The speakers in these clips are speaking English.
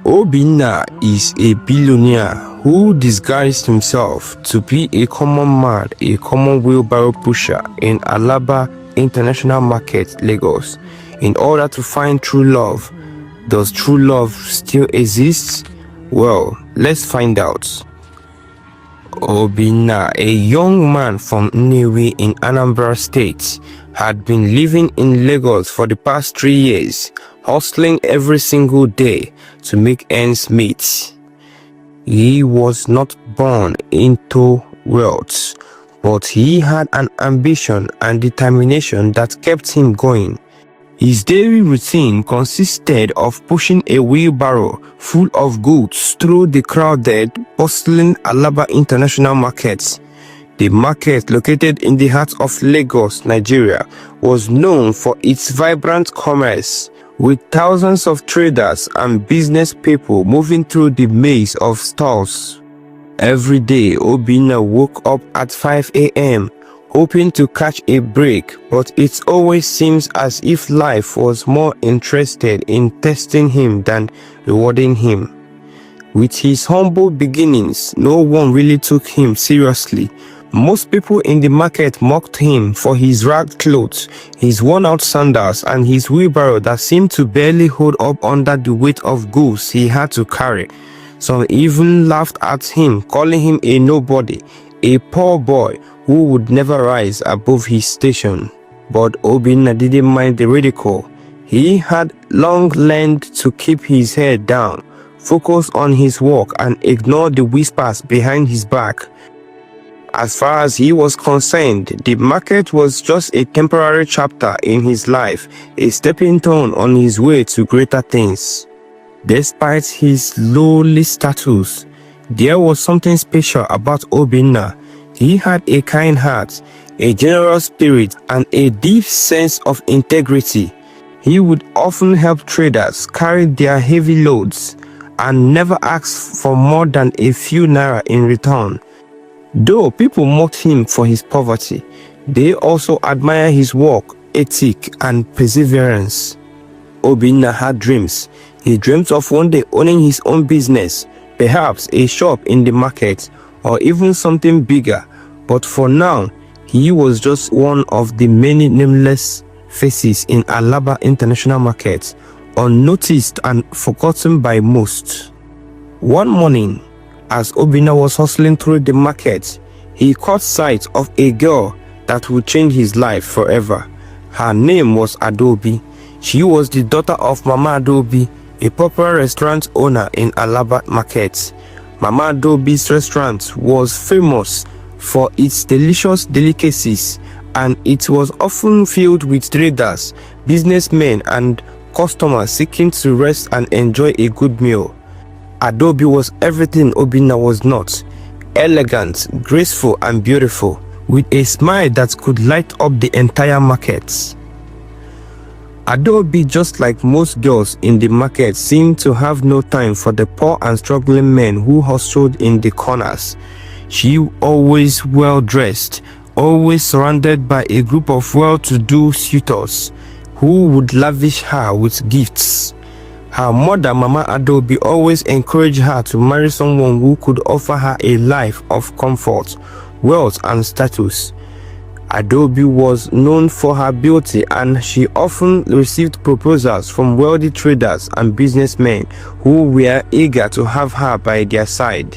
Obinna is a billionaire who disguised himself to be a common man, a common wheelbarrow pusher in Alaba International Market, Lagos, in order to find true love. Does true love still exist? Well, let's find out. Obinna, a young man from Nnewi in Anambra State, had been living in Lagos for the past 3 years, hustling every single day to make ends meet. He was not born into wealth, but he had an ambition and determination that kept him going. His daily routine consisted of pushing a wheelbarrow full of goods through the crowded, bustling Alaba International Market. The market, located in the heart of Lagos, Nigeria, was known for its vibrant commerce, with thousands of traders and business people moving through the maze of stalls. Every day, Obinna woke up at 5 a.m., hoping to catch a break, but it always seems as if life was more interested in testing him than rewarding him. With his humble beginnings, no one really took him seriously. Most people in the market mocked him for his ragged clothes, his worn-out sandals, and his wheelbarrow that seemed to barely hold up under the weight of goods he had to carry. Some even laughed at him, calling him a nobody, a poor boy who would never rise above his station. But Obinna didn't mind the ridicule. He had long learned to keep his head down, focus on his work, and ignore the whispers behind his back. As far as he was concerned, the market was just a temporary chapter in his life, a stepping stone on his way to greater things. Despite his lowly status, there was something special about Obinna. He had a kind heart, a generous spirit, and a deep sense of integrity. He would often help traders carry their heavy loads and never ask for more than a few naira in return. Though people mocked him for his poverty, they also admired his work ethic and perseverance. Obinna had dreams. He dreamt of one day owning his own business, perhaps a shop in the market, or even something bigger. But for now, he was just one of the many nameless faces in Alaba International Market, unnoticed and forgotten by most. One morning, as Obinna was hustling through the market, he caught sight of a girl that would change his life forever. Her name was Adobe. She was the daughter of Mama Adobe, a popular restaurant owner in Alaba Market. Mama Adobe's restaurant was famous for its delicious delicacies, and it was often filled with traders, businessmen, and customers seeking to rest and enjoy a good meal. Adobe was everything Obinna was not: elegant, graceful, and beautiful, with a smile that could light up the entire market. Adobe, just like most girls in the market, seemed to have no time for the poor and struggling men who hustled in the corners. She always well-dressed, always surrounded by a group of well-to-do suitors who would lavish her with gifts. Her mother, Mama Adobe, always encouraged her to marry someone who could offer her a life of comfort, wealth, and status. Adobe was known for her beauty, and she often received proposals from wealthy traders and businessmen who were eager to have her by their side.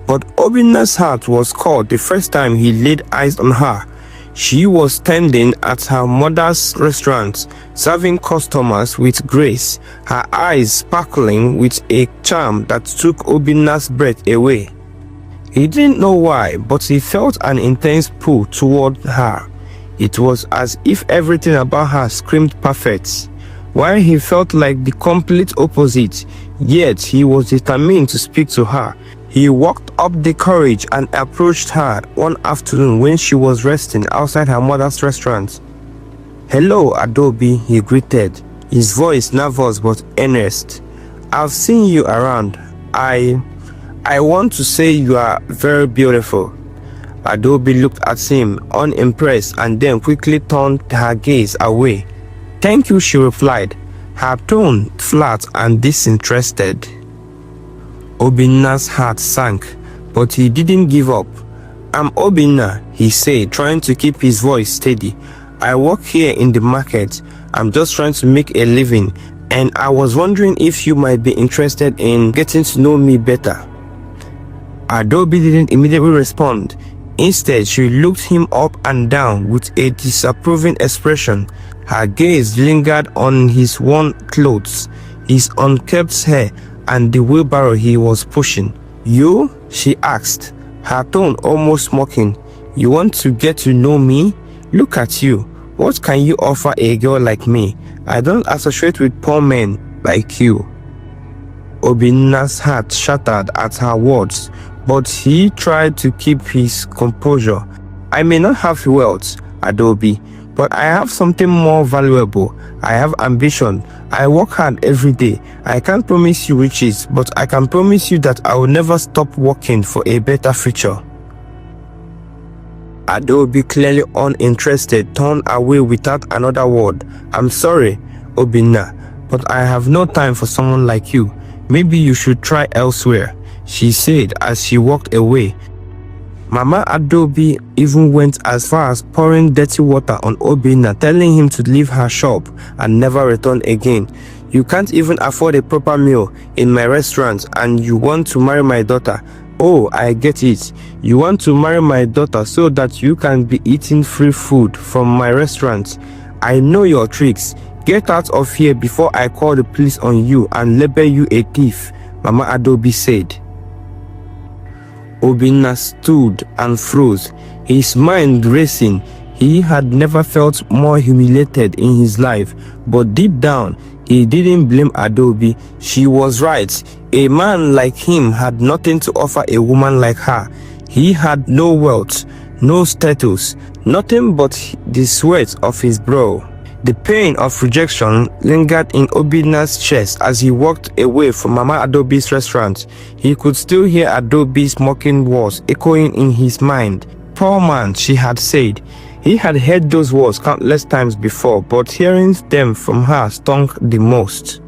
But Obinna's heart was cold the first time he laid eyes on her. She was standing at her mother's restaurant, serving customers with grace, her eyes sparkling with a charm that took Obinna's breath away. He didn't know why, but he felt an intense pull toward her. It was as if everything about her screamed perfect, while he felt like the complete opposite, yet he was determined to speak to her. He worked up the courage and approached her one afternoon when she was resting outside her mother's restaurant. "Hello, Adobe," he greeted, his voice nervous but earnest. "I've seen you around. I want to say you are very beautiful." Adobe looked at him, unimpressed, and then quickly turned her gaze away. "Thank you," she replied, her tone flat and disinterested. Obinna's heart sank, but he didn't give up. "I'm Obinna," he said, trying to keep his voice steady. "I work here in the market. I'm just trying to make a living, and I was wondering if you might be interested in getting to know me better." Adaobi didn't immediately respond. Instead, she looked him up and down with a disapproving expression. Her gaze lingered on his worn clothes, his unkempt hair, and the wheelbarrow he was pushing. "You?" she asked, her tone almost mocking. "You want to get to know me? Look at you. What can you offer a girl like me? I don't associate with poor men like you." Obinna's heart shattered at her words, but he tried to keep his composure. "I may not have wealth, Adaobi, but I have something more valuable. I have ambition. I work hard every day. I can't promise you riches, but I can promise you that I will never stop working for a better future." Adaobi, clearly uninterested, turned away without another word. "I'm sorry, Obinna, but I have no time for someone like you. Maybe you should try elsewhere," she said as she walked away. Mama Adaobi even went as far as pouring dirty water on Obinna, telling him to leave her shop and never return again. "You can't even afford a proper meal in my restaurant, and you want to marry my daughter. Oh, I get it. You want to marry my daughter so that you can be eating free food from my restaurant. I know your tricks. Get out of here before I call the police on you and label you a thief," Mama Adaobi said. Obinna stood and froze, his mind racing. He had never felt more humiliated in his life, but deep down, he didn't blame Adaobi. She was right. A man like him had nothing to offer a woman like her. He had no wealth, no status, nothing but the sweat of his brow. The pain of rejection lingered in Obinna's chest as he walked away from Mama Adaobi's restaurant. He could still hear Adaobi's mocking words echoing in his mind. "Poor man," she had said. He had heard those words countless times before, but hearing them from her stung the most.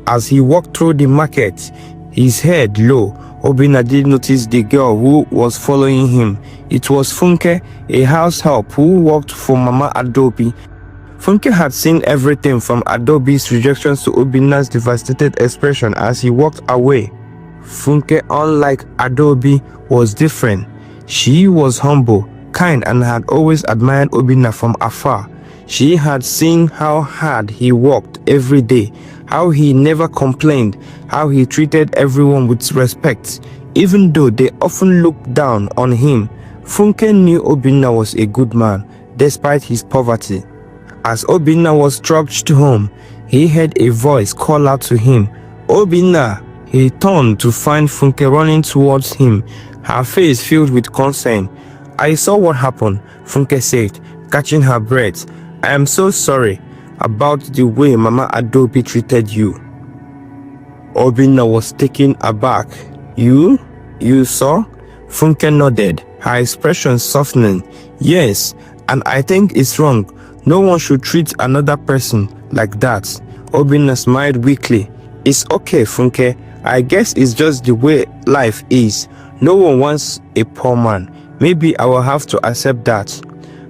As he walked through the market, his head low, Obinna did notice the girl who was following him. It was Funke, a house help who worked for Mama Adaobi. Funke had seen everything from Adaobi's rejections to Obinna's devastated expression as he walked away. Funke, unlike Adaobi, was different. She was humble, kind, and had always admired Obinna from afar. She had seen how hard he worked every day, how he never complained, how he treated everyone with respect, even though they often looked down on him. Funke knew Obinna was a good man, despite his poverty. As Obinna was trudged home, he heard a voice call out to him, "Obinna!" He turned to find Funke running towards him, her face filled with concern. "I saw what happened," Funke said, catching her breath. "I am so sorry about the way Mama Adaobi treated you." Obinna was taken aback. You saw?" Funke nodded, her expression softening. "Yes, and I think it's wrong. No one should treat another person like that." Obinna smiled weakly. "It's okay, Funke. I guess it's just the way life is. No one wants a poor man. Maybe I will have to accept that."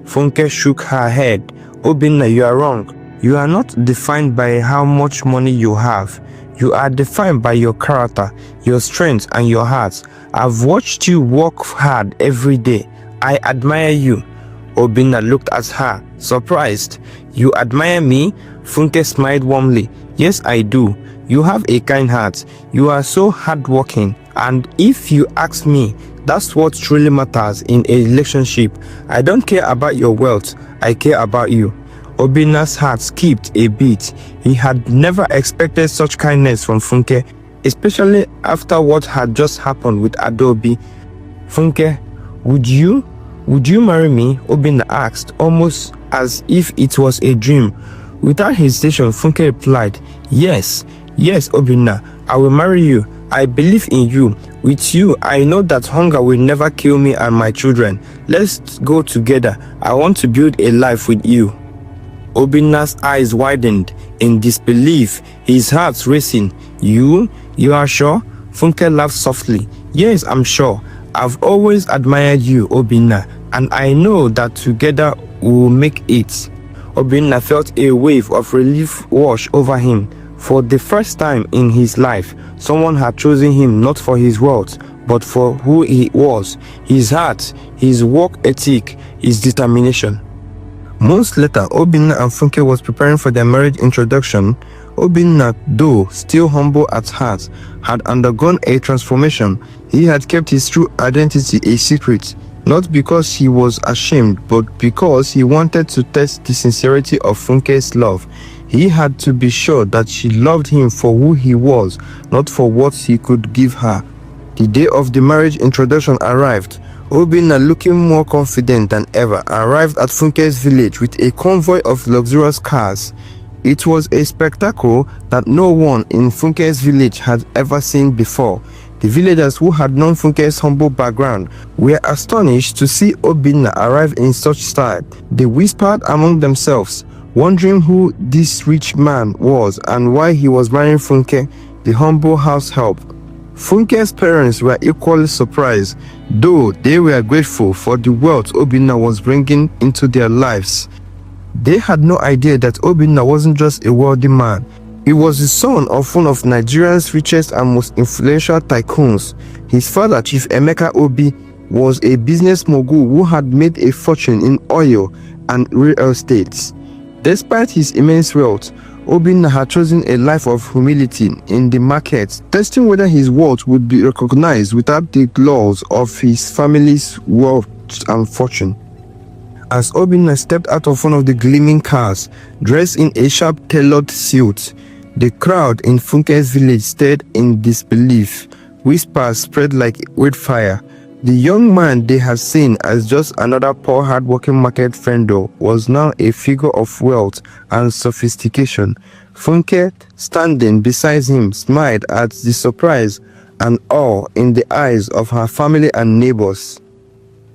Funke shook her head. "Obinna, you are wrong. You are not defined by how much money you have. You are defined by your character, your strength, and your heart. I've watched you work hard every day. I admire you." Obinna looked at her, surprised. "You admire me?" Funke smiled warmly. "Yes, I do. You have a kind heart. You are so hardworking. And if you ask me, that's what truly matters in a relationship. I don't care about your wealth. I care about you." Obinna's heart skipped a beat. He had never expected such kindness from Funke, especially after what had just happened with Adaobi. "Funke, would you marry me?" Obinna asked, almost as if it was a dream. Without hesitation, Funke replied, Yes, Obinna, I will marry you. I believe in you. With you, I know that hunger will never kill me and my children. Let's go together. I want to build a life with you." Obinna's eyes widened in disbelief, his heart racing. You are sure?" Funke laughed softly. Yes, I'm sure. I've always admired you, Obinna, and I know that together we'll make it. Obinna felt a wave of relief wash over him. For the first time in his life, someone had chosen him not for his wealth, but for who he was, his heart, his work ethic, his determination. Months later, Obinna and Funke was preparing for their marriage introduction. Obinna, though still humble at heart, had undergone a transformation. He had kept his true identity a secret, not because he was ashamed, but because he wanted to test the sincerity of Funke's love. He had to be sure that she loved him for who he was, not for what he could give her. The day of the marriage introduction arrived. Obinna, looking more confident than ever, arrived at Funke's village with a convoy of luxurious cars. It was a spectacle that no one in Funke's village had ever seen before. The villagers who had known Funke's humble background were astonished to see Obinna arrive in such style. They whispered among themselves, wondering who this rich man was and why he was marrying Funke, the humble house help. Funke's parents were equally surprised, though they were grateful for the wealth Obinna was bringing into their lives. They had no idea that Obinna wasn't just a wealthy man. He was the son of one of Nigeria's richest and most influential tycoons. His father, Chief Emeka Obi, was a business mogul who had made a fortune in oil and real estate. Despite his immense wealth, Obinna had chosen a life of humility in the market, testing whether his worth would be recognized without the laws of his family's wealth and fortune. As Obinna stepped out of one of the gleaming cars, dressed in a sharp-tailored suit, the crowd in Funke's village stared in disbelief. Whispers spread like wildfire. The young man they had seen as just another poor hard-working market vendor was now a figure of wealth and sophistication. Funke, standing beside him, smiled at the surprise and awe in the eyes of her family and neighbors.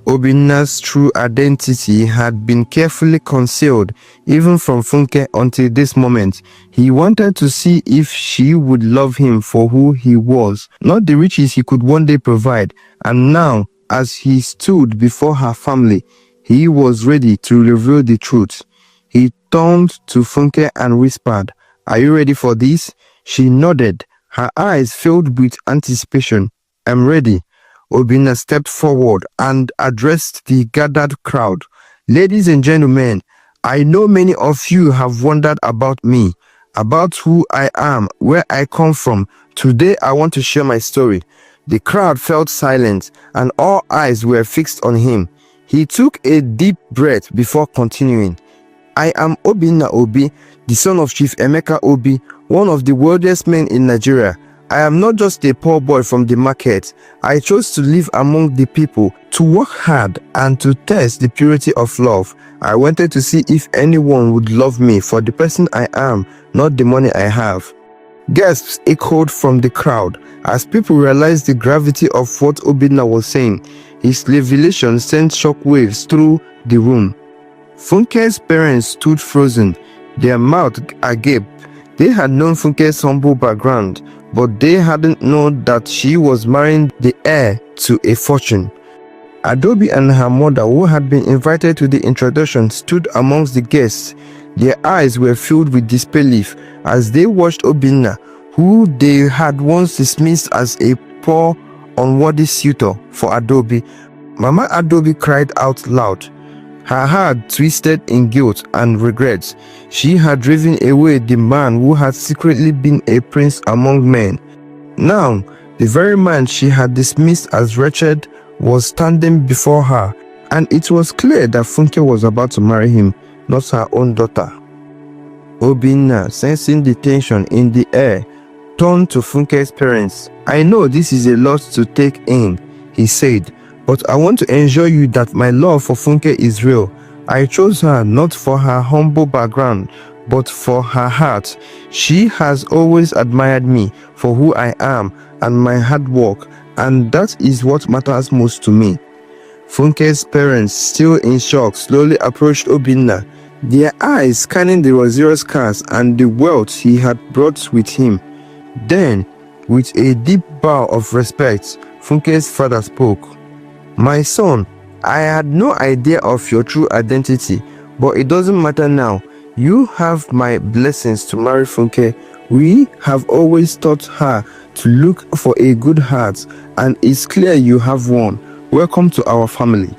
Obinna's true identity had been carefully concealed, even from Funke until this moment. He wanted to see if she would love him for who he was, not the riches he could one day provide. And now, as he stood before her family, he was ready to reveal the truth. He turned to Funke and whispered, "Are you ready for this?" She nodded, her eyes filled with anticipation. "I'm ready." Obinna stepped forward and addressed the gathered crowd. "Ladies and gentlemen, I know many of you have wondered about me, about who I am, where I come from. Today I want to share my story." The crowd felt silent and all eyes were fixed on him. He took a deep breath before continuing. "I am Obinna Obi, the son of Chief Emeka Obi, one of the wealthiest men in Nigeria. I am not just a poor boy from the market. I chose to live among the people, to work hard and to test the purity of love. I wanted to see if anyone would love me for the person I am, not the money I have." Gasps echoed from the crowd as people realized the gravity of what Obinna was saying. His revelation sent shockwaves through the room. Funke's parents stood frozen, their mouths agape. They had known Funke's humble background, but they hadn't known that she was marrying the heir to a fortune. Adobe and her mother, who had been invited to the introduction, stood amongst the guests. Their eyes were filled with disbelief as they watched Obinna, who they had once dismissed as a poor, unworthy suitor for Adobe. Mama Adobe cried out loud, her heart twisted in guilt and regret. She had driven away the man who had secretly been a prince among men. Now, the very man she had dismissed as wretched was standing before her, and it was clear that Funke was about to marry him, not her own daughter. Obinna, sensing the tension in the air, turned to Funke's parents. "I know this is a lot to take in," he said, "but I want to assure you that my love for Funke is real. I chose her not for her humble background, but for her heart. She has always admired me for who I am and my hard work, and that is what matters most to me." Funke's parents, still in shock, slowly approached Obinna, their eyes scanning the luxurious cars and the wealth he had brought with him. Then, With a deep bow of respect, Funke's father spoke. My son, I had no idea of your true identity, but it doesn't matter now. You have my blessings to marry Funke. We have always taught her to look for a good heart, and it's clear you have one. Welcome to our family.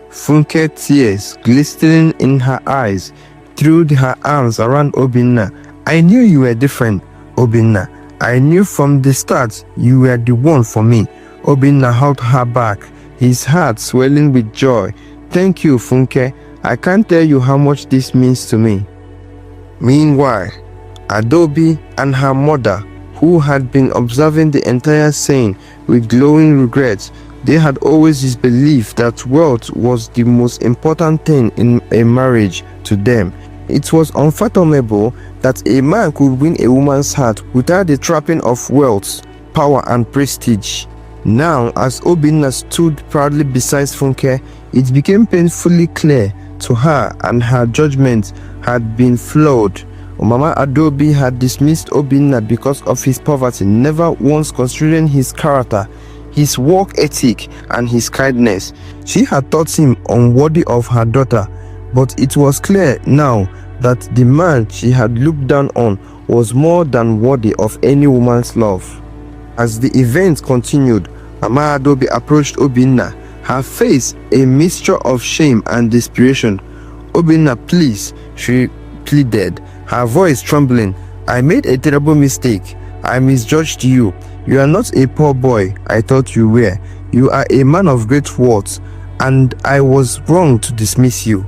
Funke, tears glistening in her eyes, threw her arms around Obinna. I knew you were different, Obinna. I knew from the start you were the one for me. Obinna hugged her back, his heart swelling with joy. Thank you, Funke. I can't tell you how much this means to me. Meanwhile, Adobe and her mother, who had been observing the entire scene with glowing regrets, they had always this belief that wealth was the most important thing in a marriage to them. It was unfathomable that a man could win a woman's heart without the trapping of wealth, power and prestige. Now, as Obinna stood proudly beside Funke, it became painfully clear to her and her judgment had been flawed. Mama Adobe had dismissed Obinna because of his poverty, never once considering his character, his work ethic and his kindness. She had thought him unworthy of her daughter, but it was clear now that the man she had looked down on was more than worthy of any woman's love. As the event continued, Mama Adobe approached Obinna, her face a mixture of shame and desperation. Obinna, please, she pleaded, her voice trembling. I made a terrible mistake. I misjudged you. You are not a poor boy I thought you were. You are a man of great worth, and I was wrong to dismiss you.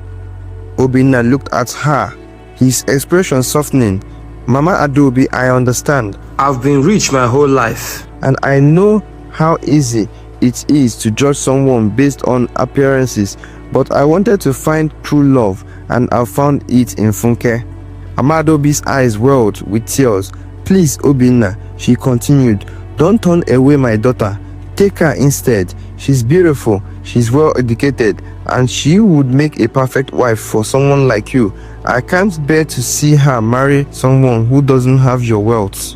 Obinna looked at her, his expression softening. Mama Adobe, I understand. I've been rich my whole life, and I know how easy it is to judge someone based on appearances, but I wanted to find true love, and I found it in Funke. Mama Adobe's eyes welled with tears. Please, Obinna, she continued, don't turn away my daughter. Take her instead. She's beautiful, she's well educated, and she would make a perfect wife for someone like you. I can't bear to see her marry someone who doesn't have your wealth.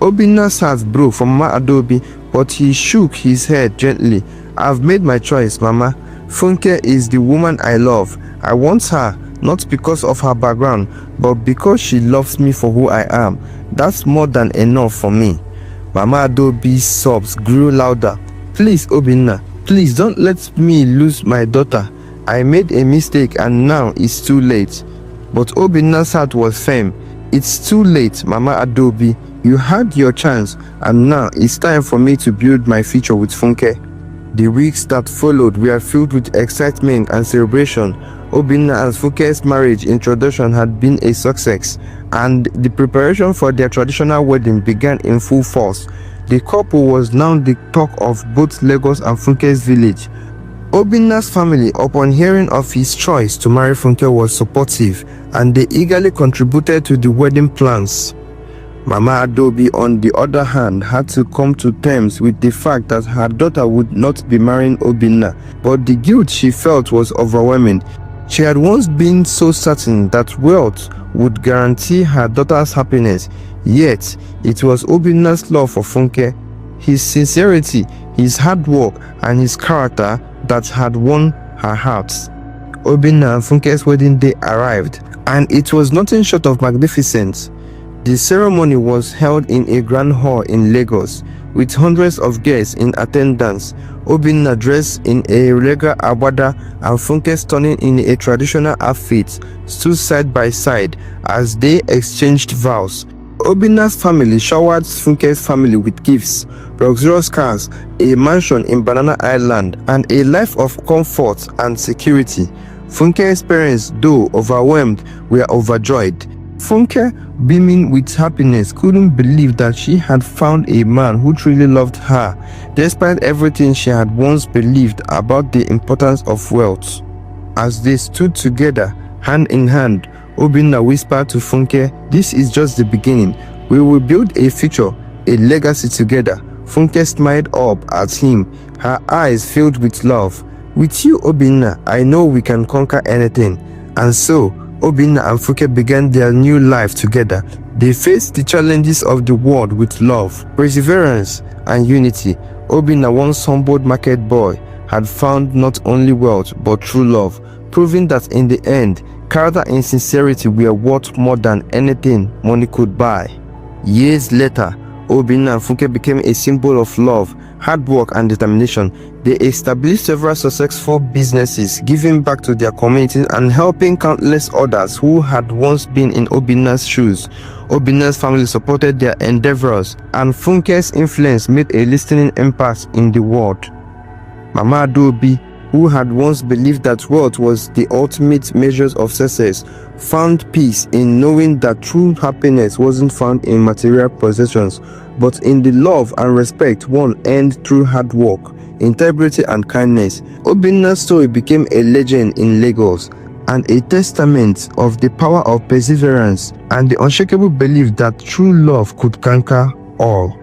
Obinna's heart broke from Mama Adobe, but he shook his head gently. I've made my choice, Mama. Funke is the woman I love. I want her, not because of her background, but because she loves me for who I am. That's more than enough for me. Mama Adobe's sobs grew louder. Please, Obinna, please don't let me lose my daughter. I made a mistake and now it's too late. But Obinna's heart was firm. It's too late, Mama Adobe. You had your chance, and now it's time for me to build my future with Funke. The weeks that followed were filled with excitement and celebration. Obinna and Funke's marriage introduction had been a success, and the preparation for their traditional wedding began in full force. The couple was now the talk of both Lagos and Funke's village. Obinna's family, upon hearing of his choice to marry Funke, was supportive, and they eagerly contributed to the wedding plans. Mama Adobe, on the other hand, had to come to terms with the fact that her daughter would not be marrying Obinna, but the guilt she felt was overwhelming. She had once been so certain that wealth would guarantee her daughter's happiness, yet it was Obinna's love for Funke, his sincerity, his hard work, and his character that had won her heart. Obinna and Funke's wedding day arrived, and it was nothing short of magnificent. The ceremony was held in a grand hall in Lagos, with hundreds of guests in attendance. Obinna, dressed in a regal agbada, and Funke, stunning in a traditional outfit, stood side by side as they exchanged vows. Obinna's family showered Funke's family with gifts, luxurious cars, a mansion in Banana Island, and a life of comfort and security. Funke's parents, though overwhelmed, were overjoyed. Funke, beaming with happiness, couldn't believe that she had found a man who truly loved her, despite everything she had once believed about the importance of wealth. As they stood together, hand in hand, Obinna whispered to Funke, "This is just the beginning. We will build a future, a legacy together." Funke smiled up at him, her eyes filled with love. "With you, Obinna, I know we can conquer anything." And so, Obinna and Funke began their new life together, They faced the challenges of the world with love, perseverance, and unity. Obinna, once humbled market boy, had found not only wealth but true love, proving that in the end, character and sincerity were worth more than anything money could buy. Years later, Obinna and Funke became a symbol of love, hard work, and determination. They established several successful businesses, giving back to their communities and helping countless others who had once been in Obinna's shoes. Obinna's family supported their endeavors, and Funke's influence made a lasting impact in the world. Mama Adobe, who had once believed that wealth was the ultimate measure of success, found peace in knowing that true happiness wasn't found in material possessions, but in the love and respect one earned through hard work, integrity, and kindness. Obinna's story became a legend in Lagos and a testament of the power of perseverance and the unshakable belief that true love could conquer all.